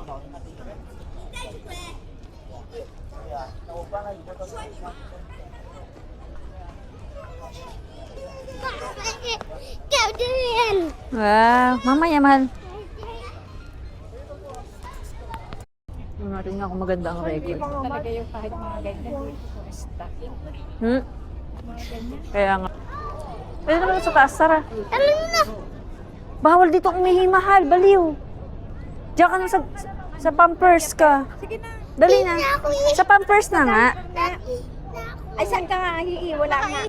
Wow, mamaya mahal. Natin nga kung maganda ang record. Talaga yung kahit mga ganyan. Hmm? Kaya nga. Pwede naman sa taas, Sarah. Bawal dito umihi, mahal. Baliw. Diyan ka na sa Pampers ka. Sige na. Dali na. Sa Pampers na nga. Ay, saan ka nga? Wala nga.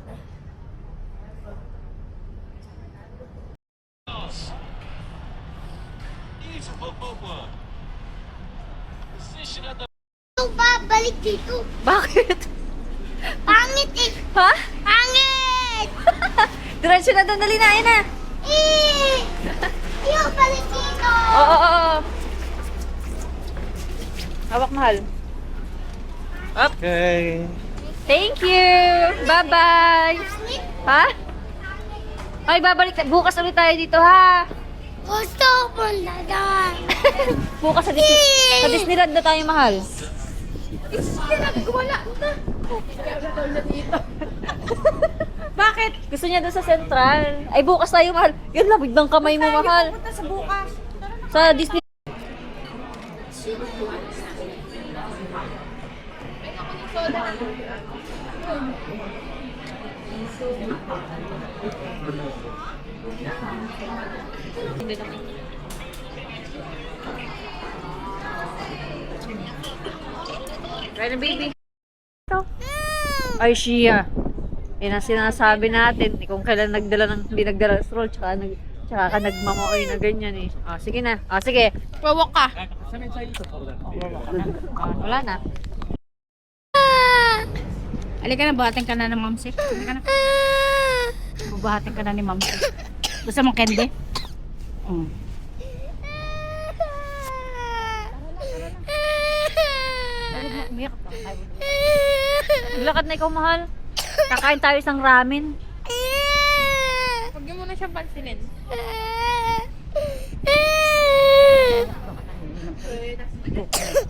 Babalik dito. Bakit? Pangit eh. Ha? Pangit! Diretso na doon. Dali na. Ayun na. Yung balik dito. Oo. Hawak, mahal. Okay. Thank you. Bye-bye. Pangit? Ha? Ay, babalik. Bukas ulit tayo dito, ha? Gusto mo na lang. Bukas sa Disneyland na tayo, mahal. Wala na. Bakit? Gusto niya doon sa Central. Ay, bukas tayo, mahal. Yun, labig ng kamay mo, mahal. Punta sa bukas. Sa Disney. Ready, baby? Ay, siya. Yan ang sinasabi natin. Kung kailan hindi nagdala ng stroll, tsaka ka nagmamaoy na ganyan eh. Sige na. Sige. Wawak ka. Wala na. Halika na, buhatin ka na ng mamsik. Halika na. Bubuhatin ka na ni mamsik. Gusto mong candy? Umiyak ka. Maglakad na ikaw, mahal. Kakain tayo isang ramen. Huwag mo na siyang pansinin.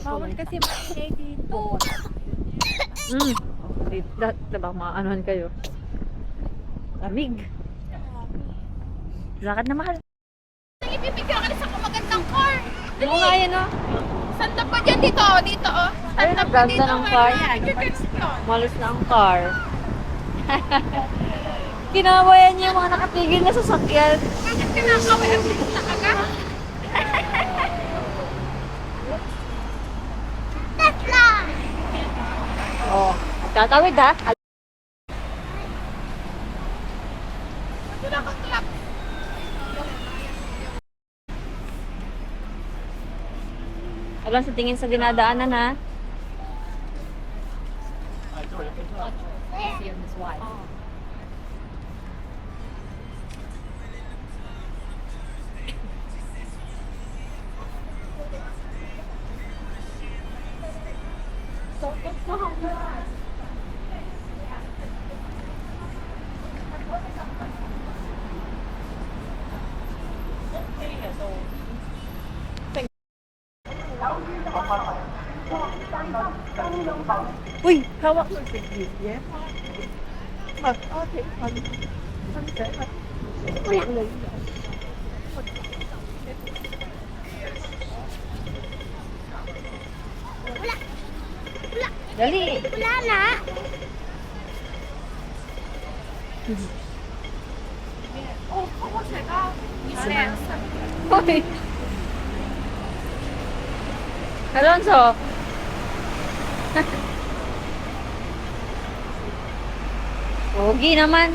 Bawal kasi maingay dito. Diba, maanohan kayo. Lamig. Lakad na, mahal. Ibibigyan ka na sa magandang car. Oo nga yan, oh. Santa pa dyan dito, dito oh. Ayun, ang ganda ng car. Malos na ang car. Kinawayan niya yung mga nakatigil na sasakyan. Bakit kinakaway ang pinta ka ka? Tesla. Oh, tatawid ha. Wala kang clap. Alam sa tingin sa dinadaanan ha. Uy, hawak. Dali. Wala na. Hoy. Alonso. Pogi naman.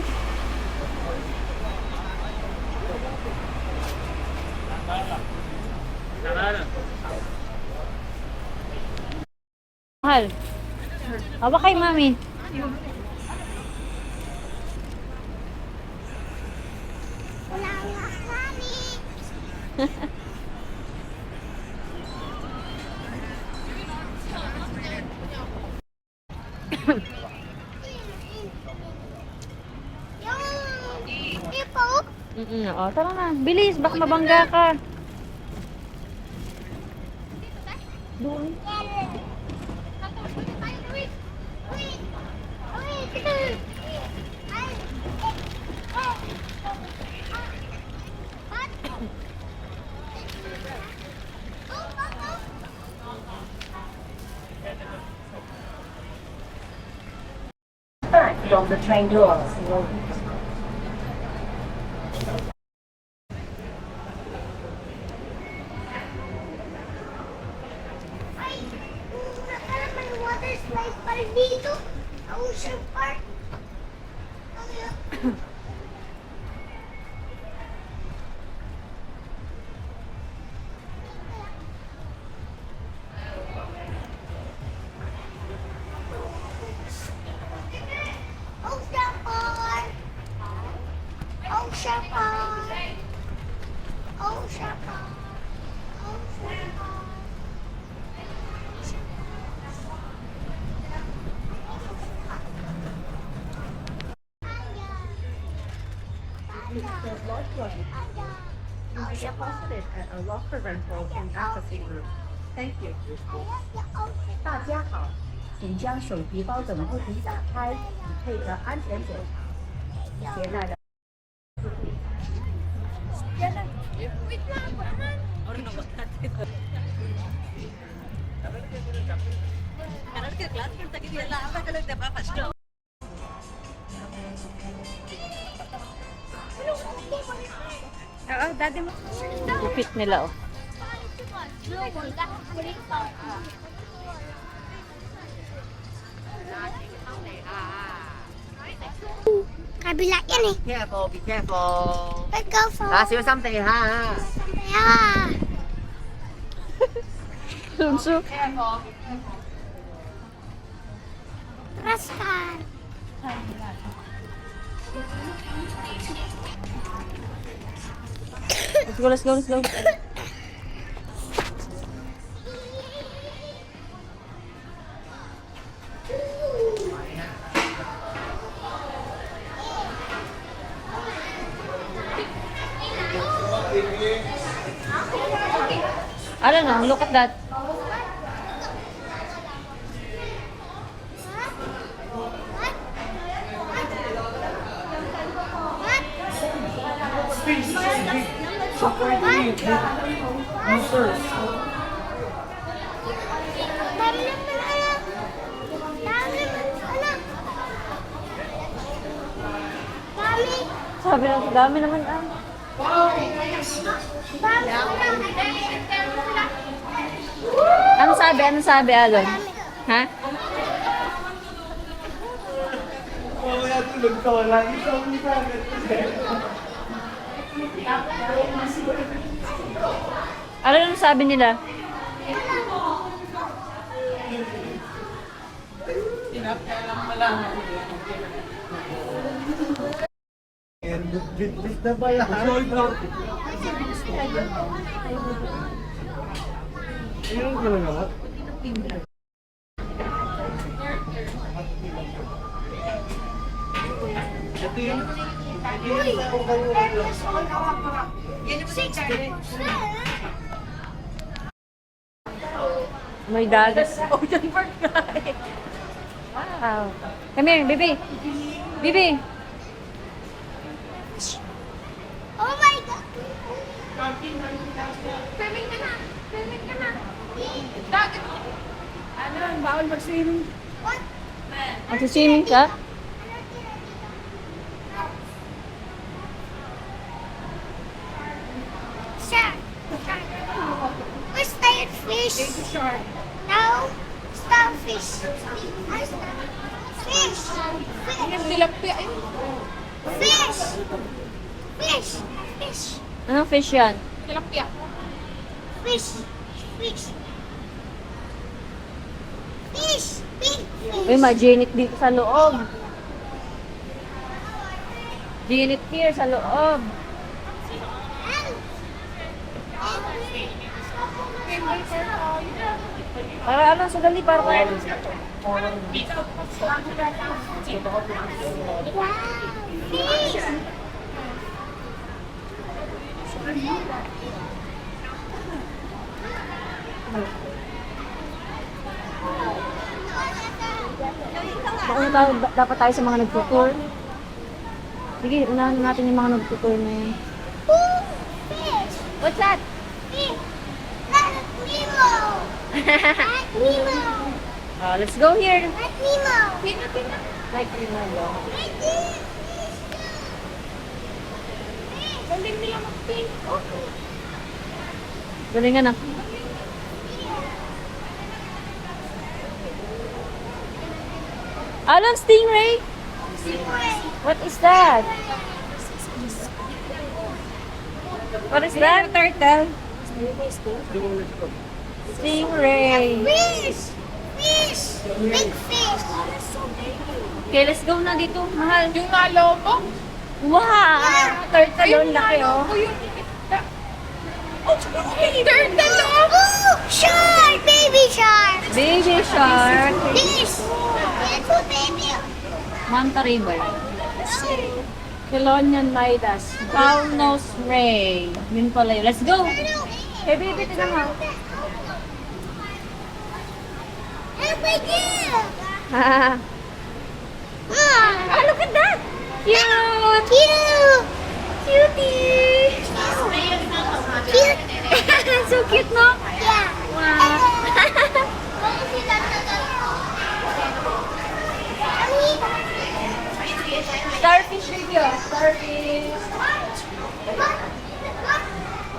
Mahal. Hawak kay mami. Wala na kami. Yung ipo. Tara na. Bilis, baka mabangga ka. doon. Back from the train doors. Ay, may water slide pa rin dito. Ocean Park. Ocean Park. Ocean Park. Ocean Park. Ocean Park. You deposited at a locker rental in Embassy Group. Thank you. 大家好，请将手提包等物品打开，以配合安全检查。携带的。 Oo, daddy mo. Gupit nila, oh. Kabila yan eh. Careful, be careful. Let's go for Ask you something, ha? yeah. Lunso. Trust ka. Let's go, let's go, let's go. I don't know, look at that. Dami naman anak. Dami naman anak. Dami. Sabi lang, dami naman ah. Dami anak. Ano sabi? Ano sabi, Alon? Ha? Ano ang sabi nila? Bitbit na ba yan? Ayun ka lang ako. Ito yun. May dagat. Ocean Park guys. Wow. Come here, baby. Baby. Oh my God. Swimming ka na. Swimming ka na. Dagat. Ano, bawal mag-swimming. What? Mag-swimming ka? Shark. Where's that fish? Shark. No. Starfish. Fish. Tilapia. Ay, Fish. Fish. Fish. Anong fish yan? tilapia. Fish. Fish. Fish. Big fish. Uy, ma-ginit dito sa loob. Ginit here sa loob. Para ano, sandali, para kaya. Wow. Fish. dapat tayo sa mga nagtutour. Sige, unahan natin yung mga nagtutour na yan. Ooh, fish. What's that? Fish. That's Nemo. That's Nemo. Let's go here. That's Nemo. Like Rinaldo. Right there. Galing nila mag-pink. Galingan na. Alan, stingray? What is that? What is that? Turtle. Stingray. Fish. Fish. Big fish. Okay, let's go na dito. Mahal. Yung nalobo. Wow! Turtle yun, laki oh. Turtle oh. Oh, shark. Baby shark. Baby shark. Fish. It's a baby. Manta River. Kilonian Midas. Cow nose ray. Yun pala yun. Let's go! Hey, baby, tignan mo. Help me here. Ah, Look at that. cute! Cute. Cutie! Cute. So cute, no? Yeah. Wow. Starfish video. Starfish.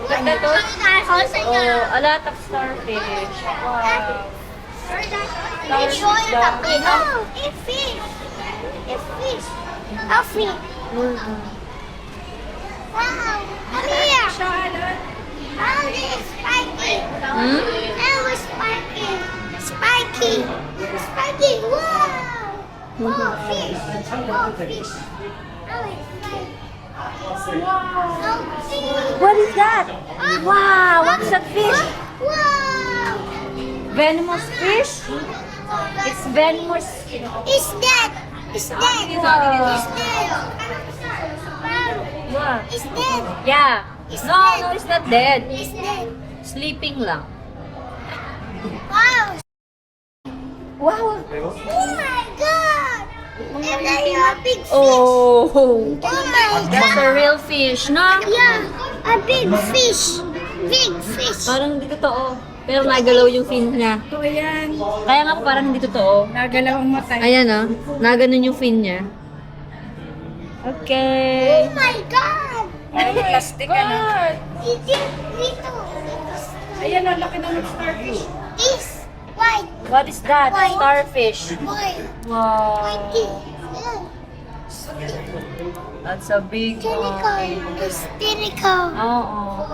Ganda to. Oh, a lot of starfish. Wow. Let's show you something. Oh, it's fish. It's fish. A fish. Wow. Come here. Oh, this is spiky. Hmm? That was spiky. Spiky. Spiky. Wow. Oh, fish. Oh, fish. Oh, it's spiky. Wow. Oh, fish. What is that? Wow, what's that fish? Wow. Venomous fish? It's venomous. It's dead. It's dead. Wow. It's dead. Wow. It's dead. Yeah. No, it's not dead. It's dead. Sleeping lang. Wow. Wow. Oh my god. And then you have big fish. Oh. Oh my That's a god. real fish, no? Yeah. A big fish. Big fish. Parang hindi totoo. Pero nagalaw yung fin niya. Ito yan. Kaya nga parang hindi totoo. Nagalaw ang mata. Ayan oh. Naganon yung fin niya. Okay. Oh my god. Ay, plastic ano. Dito. Ayan, ang laki ng starfish. This. White. What is that? Why? Starfish. White. Wow. Whitey. That's a big Tentacle. one. It's tentacle. Oo.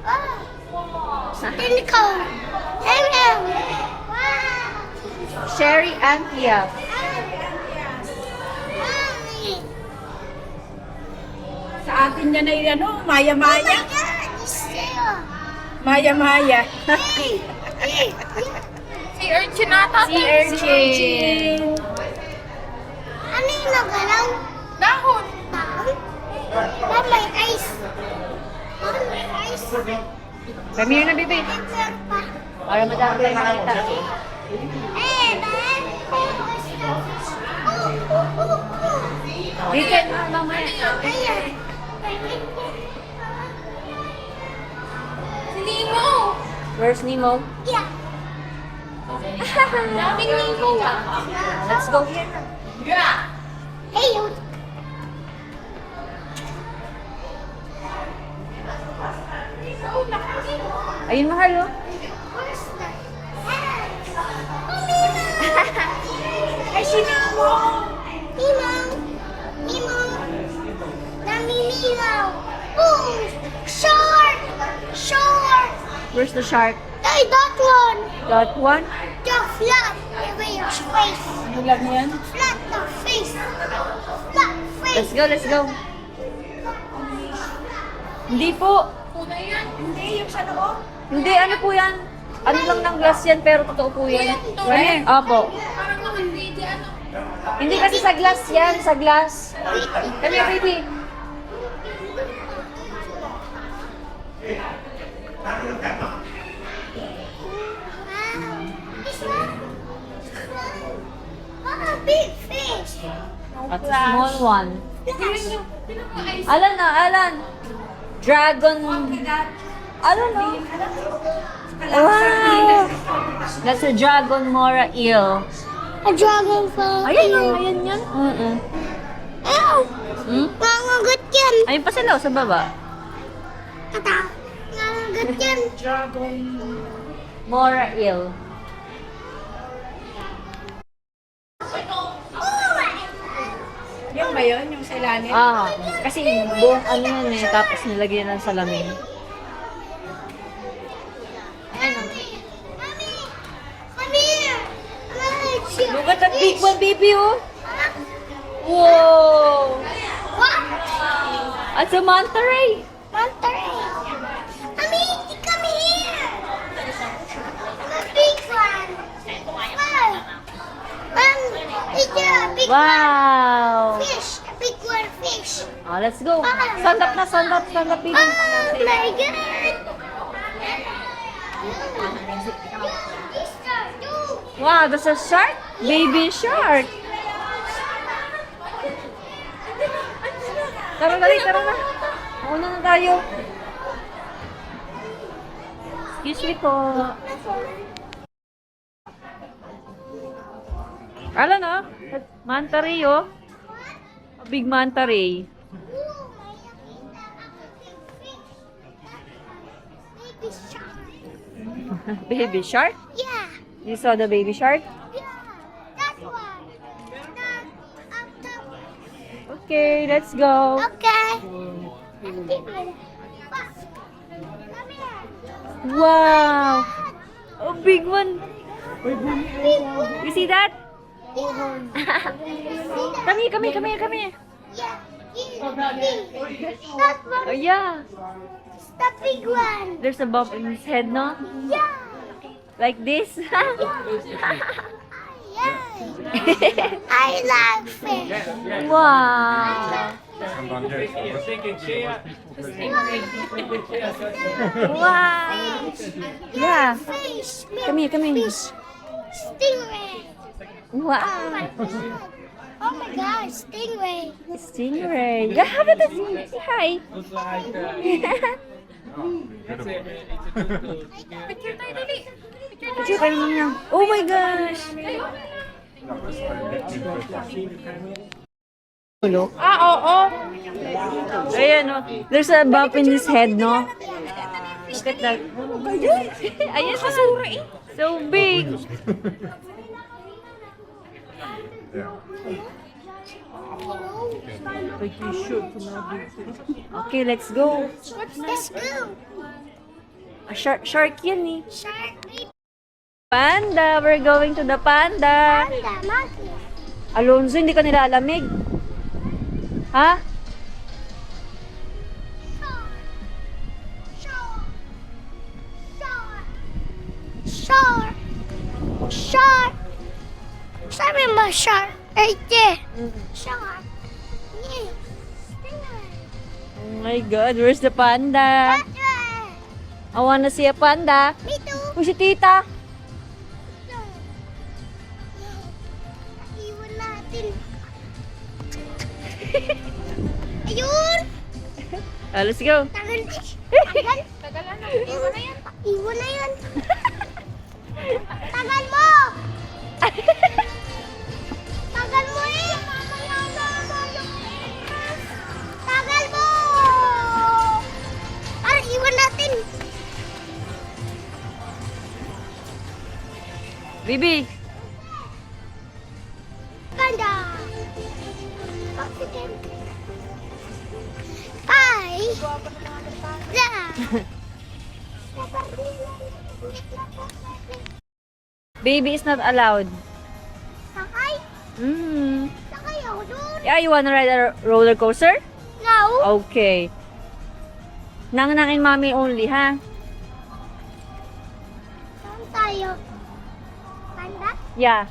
Ah. Tentacle. Hello. Wow. Sherry Antlia. Sa atin yan ay ano, Oh maya-maya. my god. It's there. Maya-maya. Hey. Hey. Si Urchin ata. Si Urchin. Ano yung nagalaw? Dahon. Bakit? Ba't may ice? Bakit may ice? Come here na, baby. Meron pa. Para madami tayo makita. Eh, man. Dito na, mamaya. Ayan. Si Nemo. Where's Nemo? Yeah. Daming Nemo. Let's go here. Hey, you. Ayun, mahal, oh. Where's that? Oh, Ay, si Nemo. Nemo. Nemo. Namimilaw. Oh, shark. Shark. Where's the shark? Hey, that one. That one? The flat. Where your face. Ano lang yan? Flat the face. Flat face. Let's go, let's go. Hindi po. Hindi, yung sa loob. Hindi, ano po yan? Ano lang ng glass yan, pero totoo po yan. Opo. Hindi kasi sa glass yan, sa glass. Come here, baby. Wow. This one. Wow, big fish. That's a small one. Alan na, Alan. Dragon. Alan na. Wow. That's a dragon mora eel. A dragonfly. Ayan yan. Ew! Hmm? Nangagat yan. Ayun pa sila, sa baba. Tata. Nangagat yan. Mora eel. Yung ba yun? Yung sa ilalim? Ah, kasi buong ano yan eh, tapos nilagyan ng salamin. Come here. Look at that big one, baby, oh. Whoa! What? It's a manta ray. Monterey. Mommy, come here. The big one. Wow. It's a big Wow! fish. A big one fish. Oh, let's go. Stand up na, stand up, baby. Oh my god. Wow, that's a shark? Baby shark. Tara na. Mauna na tayo. Excuse me po. Alam na, manta ray oh. A big manta ray. Baby shark. Baby shark? Yeah. You saw the baby shark? Yeah. That one. Okay, let's go. Okay. Come here. Wow! A big one. You see that? Come here. Yeah. That one. Oh yeah. The big one. There's a bump in his head, no? Yeah. Like this. Yeah. I like fish. Wow. Wow. Yeah. Fish. Come here. Fish. Stingray. Wow. Oh my god, stingray. Stingray. Yeah, how about this? Say hi. Picture kayo niya. Oh my gosh. Oo. Ayan, no. There's a bump in his head, no? Look at that. Ayan, masura eh. So big. Okay, let's go. Let's go. A shark yan eh. Shark. Panda, we're going to the panda. Panda, monkey. Alonzo, hindi ka nilalamig. Ha? Shark. Shark. Sabi mo shark. Right there. Shark. Yes. Oh my God, where's the panda? That way. I wanna see a panda. Me too. Uy, si tita. Iwan natin. Ayun. Let's go. Tagal. Tagal. Tagalan na. Iwan na yan. Iwan na yan. Tagal mo. Tagal mo eh. Mamaya na naman. Tagal mo. Para iwan natin. Bibi. Panda. Oxygen. Bye. Yeah. Baby is not allowed. Sakay. Sakay ako doon. Yeah, you wanna ride a roller coaster? No. Okay. Nang-nangin mommy only, ha? Saan tayo? Panda? Yeah.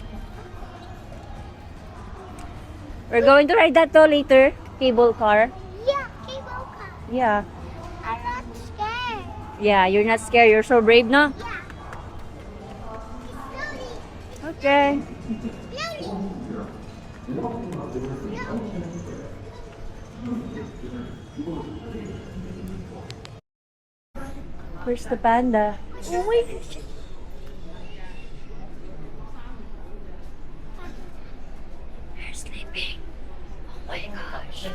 We're going to ride that though later. Cable car. Yeah, cable car. Yeah. I'm not scared. Yeah, you're not scared. You're so brave, no? Yeah. Slowly. Okay. Slowly. Slowly. Where's the panda? Oh my gosh. They're sleeping. Oh my gosh.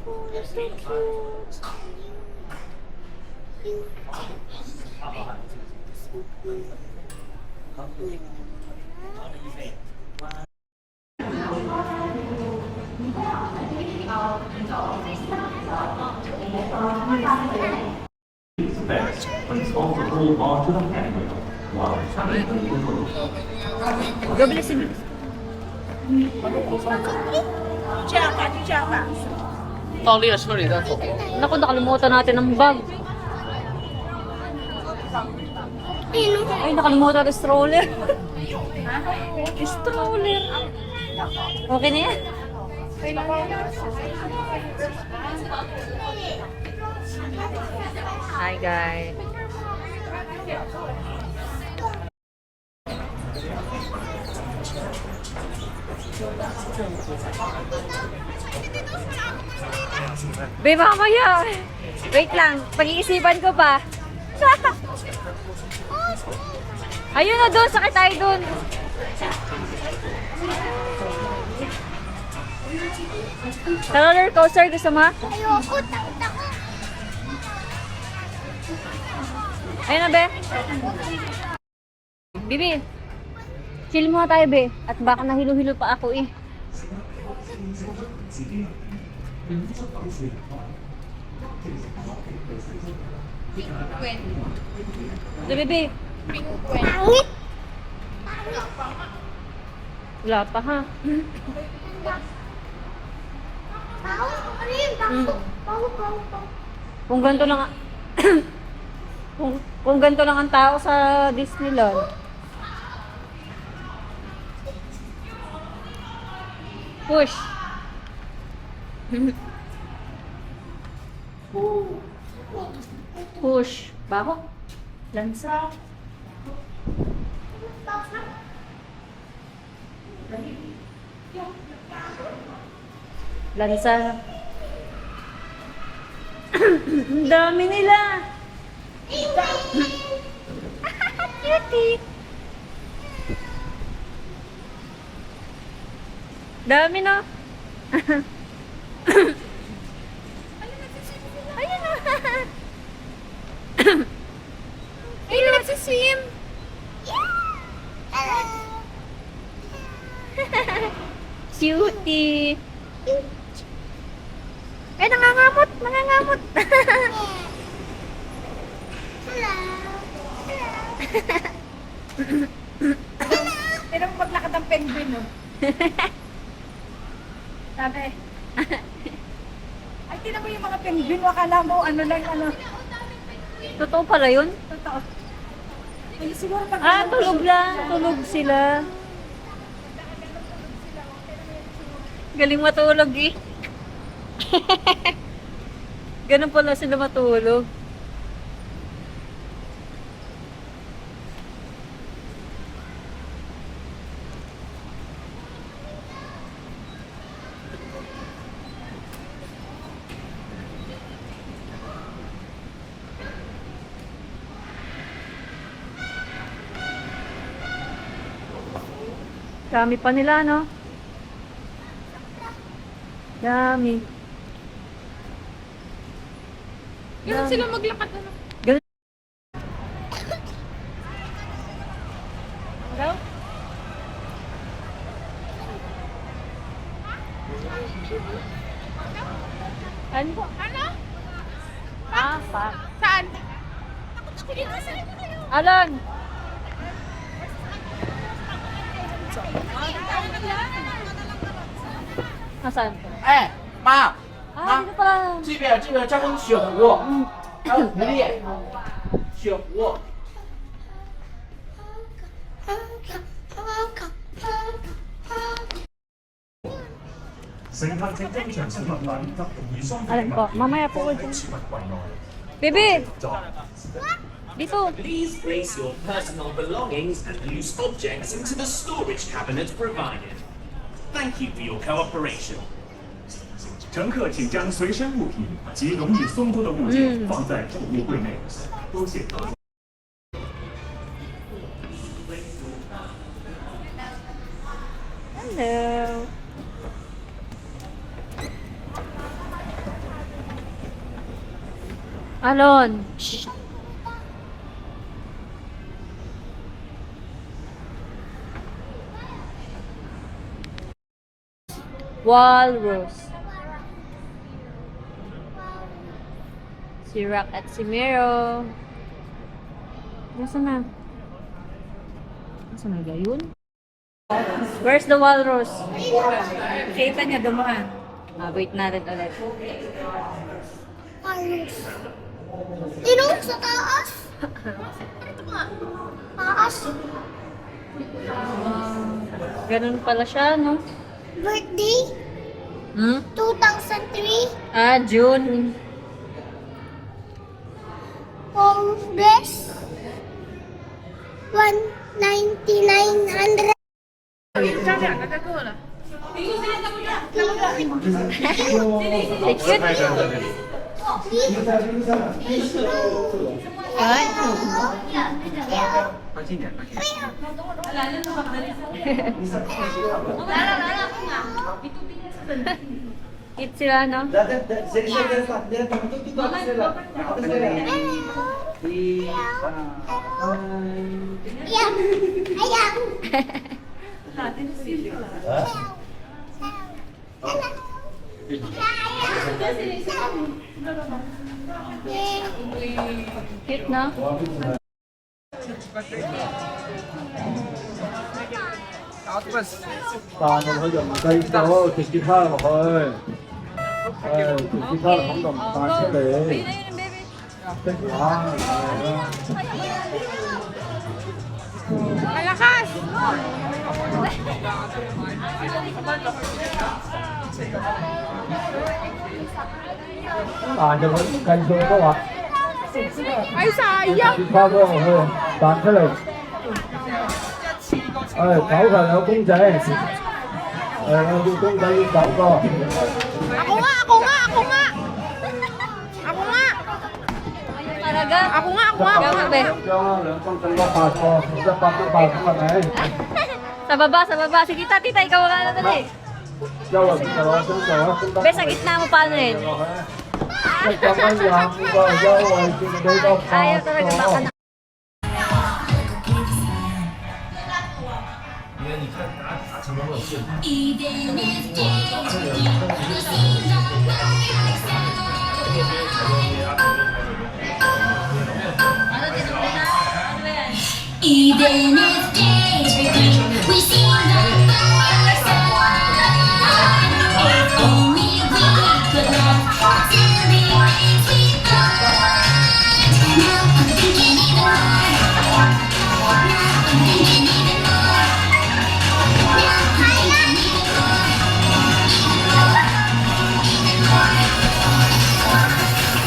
Oh, so cute. Doble sini. Naku, nakalimutan natin ang bag. Ay, nakalimutan ang stroller. Stroller. Okay na yan? Hi guys. Be, mamaya. Wait lang, pag-iisipan ko pa. Ayun na doon, sakit tayo doon. Sa roller coaster, gusto mo? Ayoko, takot ako. Ayun na, Be. Bibi, chill muna tayo, Be. At baka nahilo-hilo pa ako eh. Ito, Bibi. Pangit. Wala pa, ha? Bago, ano yun? Bago. Bago. Kung ganito lang kung ganito lang ang tao sa Disneyland. Push. Push. Bako. Lansa. Lansa. Ang dami nila. Cutie. Dami no. Ayun na. Ayun na si swim. Cutie. Eh, nangangamot. Nangangamot. Pero maglakad ang penguin, no? Sabi. Ay, tinan mo yung mga penguin. Akala mo, ano lang, ano. Totoo pala yun? Totoo. Ay, siguro pag... Ah, tulog lang. Tulog sila. Galing matulog eh. Ganun pala sila matulog. Dami pa nila, no? Dami. Ganun sila maglakad, ano? Ganun. Hello? Ano? Ano? Ah, pa. Saan? Alan! Nasaan?哎，妈， Ah, dito pala. 这边加工雪狐，还有狐狸，雪狐。 Alam ko, mamaya po ko dyan. Bebe! Dito! Please place your personal belongings and loose objects into the storage cabinet provided. Thank you for your cooperation. 乘客请将随身物品及容易松脱的物件放在置物柜内。多谢。 Hello. Alon. Shh. Walrus. Si Rock at si Miro. Nasaan na? Nasaan na gayon? Where's the walrus? Kita niya dumaan. Wait natin ulit. Ayos. Sino? Sa taas? Ito nga. Taas. Ganun pala siya, no? Birthday? Hmm? 2003? June. Congress? 1900. Cute sila, no? Ayan. Ayan. Cute, no?但係佢就唔計數，直接拋落去。直接拋落咁就唔彈出嚟。哇！彈就佢計數都話。睇晒呀！直接拋咗落去，彈出嚟。手上有公仔，有啲公仔要9個。Ako nga! Talaga? Ako nga! Gabi. 張啦，2張更加8個，100都8咁係咪？ Sa baba. Sige, tita, ikaw nga na dali. 優啊，邊個攞張做啊？ Be, sa gitna mo paano rin? 100蚊25個優惠券俾多Ayaw talaga baka na. Even if days repeat, we see the fireside. If only we could love till the ends we find. Now I'm thinking even more. Now I'm thinking even more. Now I'm thinking even more. Even more.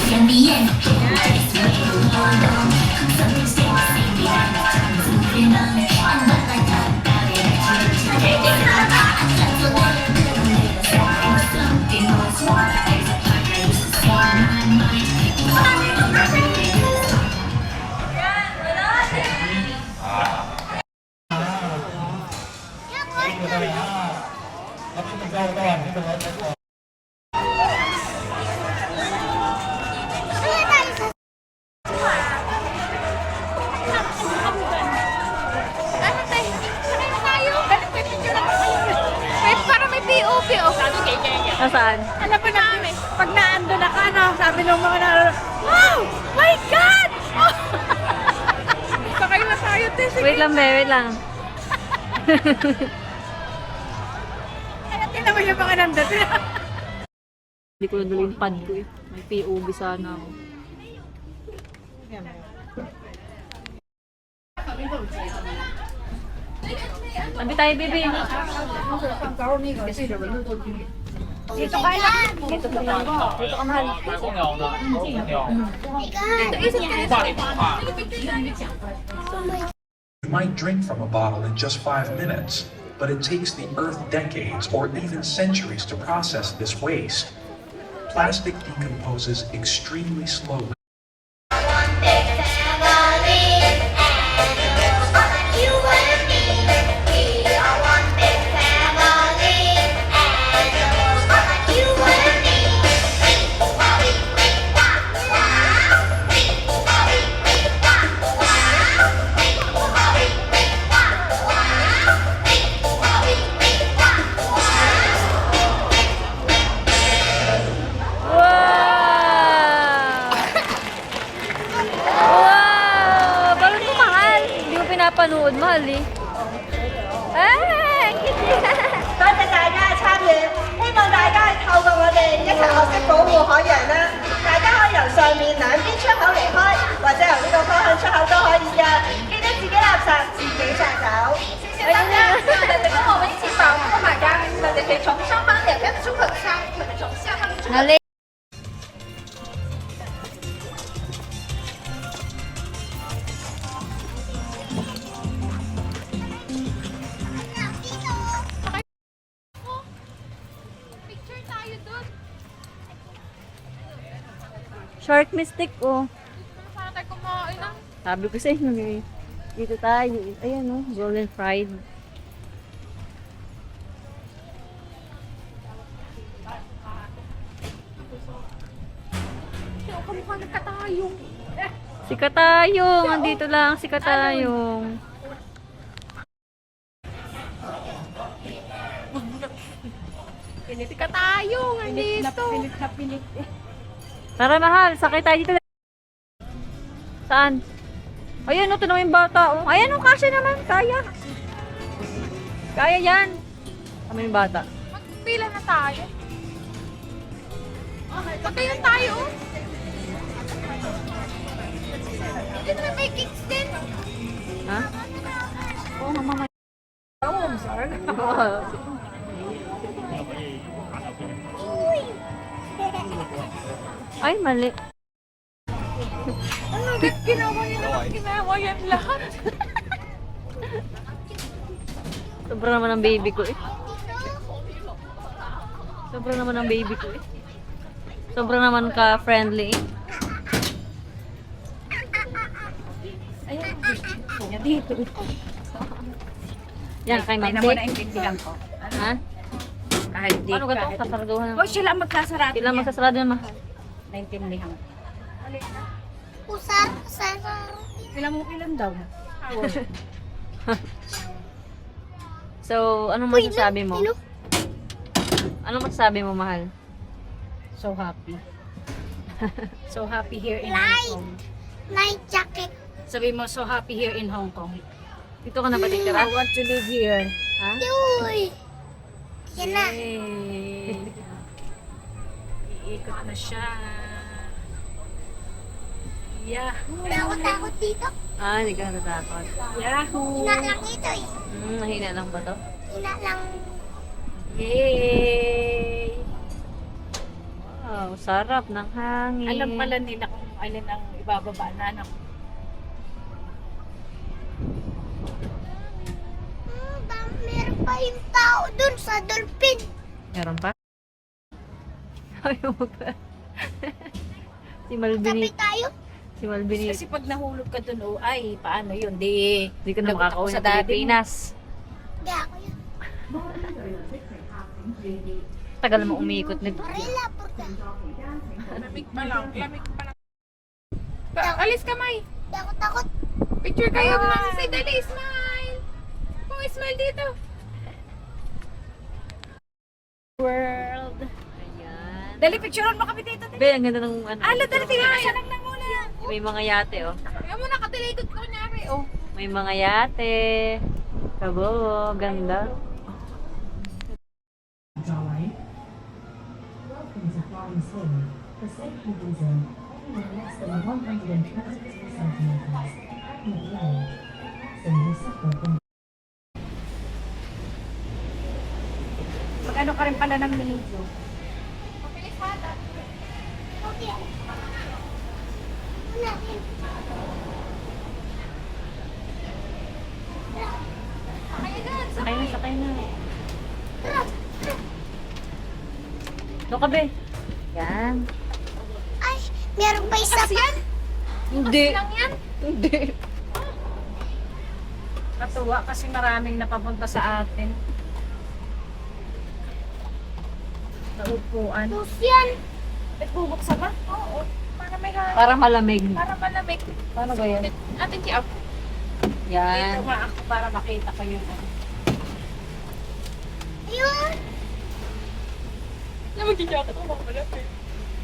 From the end, days way long. Some mistakes seem behind. Moving on, I'm not like that about it. That's a lot. Something was wrong. There's a part I used to say in my mind. Nasaan? Alam pa namin, pag naando na ka, no, sabi ng mga wow! My God! Oh! Sakay na tayo, te. Sige. Wait lang, be. Wait lang. Ano, tinaman yung mga nandun. Hindi ko na dali yung pad ko eh. May POV sana ako. Tabi tayo, baby. Dito ka lang. Dito ka lang. Dito ka, mahal. You might drink from a bottle in just 5 minutes, but it takes the Earth decades or even centuries to process this waste. Plastic decomposes extremely slowly. You and me, we are one big family. You and me, Wow! Wow! Parang ko mahal. Hindi ko pinapanood. Mahal eh. Ay! 多謝大家嘅參與，希望大家係透過我哋一齊學識保護海洋啦。大家可以由上面兩邊出口離開，或者由呢個方向出口都可以㗎。記得自己垃圾自己帶走。謝謝大家，跟我們一起保護海洋。大家可以從上方兩邊出口上，或者從下方出口。 Hali. Picture tayo doon. Shark mystic oh. Sana tayo kumain ng Sabi ko sa inyo eh. Dito tayo. Ayan oh. Golden fried. kamukha ng katayong. Si Katayong. Andito lang si Katayong. Si katayong, andito. Tara mahal. Sakay tayo dito. Saan? Ayan oh. Tanong yung bata oh. Ayan oh. Kasya naman. Kaya. Kaya yan. Tama yung bata. Magpila na tayo. Pagkayan tayo. Hindi na may cakes din. Ha? Oo, mama. Oo, I'm sorry. Ay, mali. Ano, ginawa niya naman, ginawa yan lahat. Sobra naman ang baby ko eh. Sobra naman ang baby ko eh. Sobra naman ka-friendly eh. Ayan. Ayan dito. Yan, kay Ma'am Dick. naintindihan ko. Ha? Kahit di, Paano ka ito? Kasaraduhan naman. O, sila ang magkasarado Sila niya. magsasarado na mahal. Naintindihan ko. usar, usar. Ilan daw? So, anong masasabi mo? Anong masasabi mo, mahal? So happy. So happy here in Light. Hong Kong. Light jacket. Sabi mo, so happy here in Hong Kong. Dito ka na ba I titira? want to live here. Ha? Uy. Yan na. Yay! Iikot na siya. Yahoo! Takot-takot dito. Ah, hindi ka natatakot. Yahoo! Hina lang ito eh. Nahina lang ba to? Hina lang. Yay! Wow, sarap ng hangin. Alam pala nila kung alin ang ibababa na anak. Meron pa yung tao dun sa dolphin. Meron pa? Ayaw mo ka. Si Tabi Malvini. tayo. Si Malvini. Kasi pag nahulog ka dun, oh, ay, paano yun? Di, Hindi ka na lagot ako makakauwi sa ng daddy mo. Pilipinas. Hindi ako yun. Tagal mo umiikot nito. Marila, purta. Lamig pa lang. Alis ka, May. Takot-takot. Picture kayo, Ma'am. Say, dali, smile. Kung smile dito. World. Ayan. Dali, picturean mo kami dito. Be, ang ganda ng ano. Ala, dali, tingnan siya lang muna. May mga yate, oh. Kaya mo nakadilated ko kunyari, oh. May mga yate. Kabo, ganda. Welcome to Flying Slowly. For safety reasons, anyone less than 122 centimeters and below may suffer from Mag-ano ka rin pala ng medyo. Okay. Wala rin. Sakay na. Doon ka, be. Yan. Ay, meron pa isa pa. Hindi. Hindi. Natuwa kasi maraming napapunta sa atin. Naupuan. Dos yan. Nagbubuksan ba? Oo. Para may hangin. Para malamig. Para malamig. Paano ba yan? Atin ki up. Yan. Dito nga ako para makita kayo. Ayun. Namagigyakat ako malamig.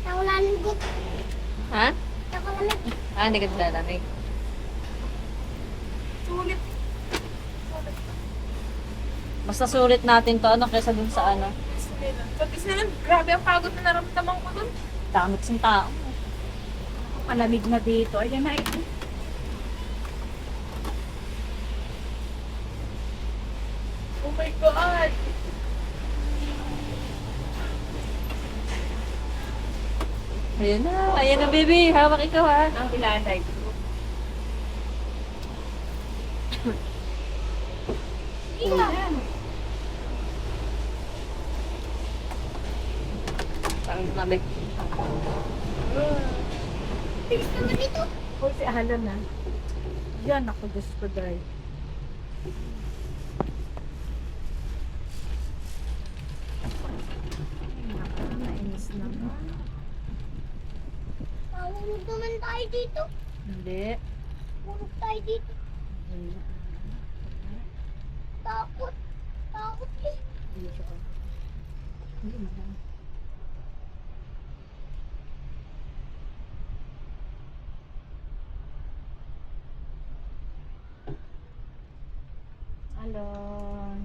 Nakulamig dito. Ha? Nakulamig. Ah, hindi ka lalamig. Sulit. Basta sulit natin to, ano, kaysa dun sa ano. Pag Disneyland, grabe ang pagod na naramdaman ko dun. Dami kasing tao. Malamig na dito. Ayan na ito. Oh my God! Ayan na, baby. Hawak ikaw, ha? Ang ilanay ko. Parang malamig. Bilis naman dito. O si Alan na. Yan ako, Diyos ko dahil. Nainis naman. Mahulog naman tayo dito. Hindi. Mahulog tayo dito. Takot. Takot eh. Alon.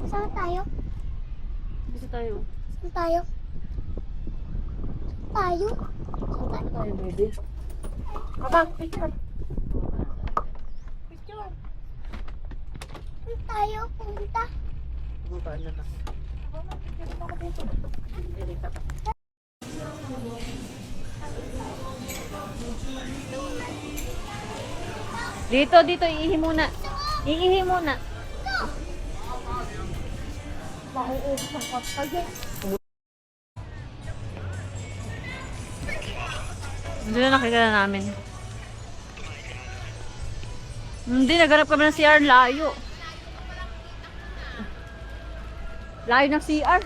Saan tayo? Bisa tayo. Saan tayo? Tayo? Saan tayo? Tayo, baby. Kabang, picture. Saan tayo pumunta? Baba na lang. Dito, iihi muna. Iihi muna. Mauubos ang kaya. Hindi na nakikita namin. Hindi, naghanap kami ng CR. Layo. Layo ng CR.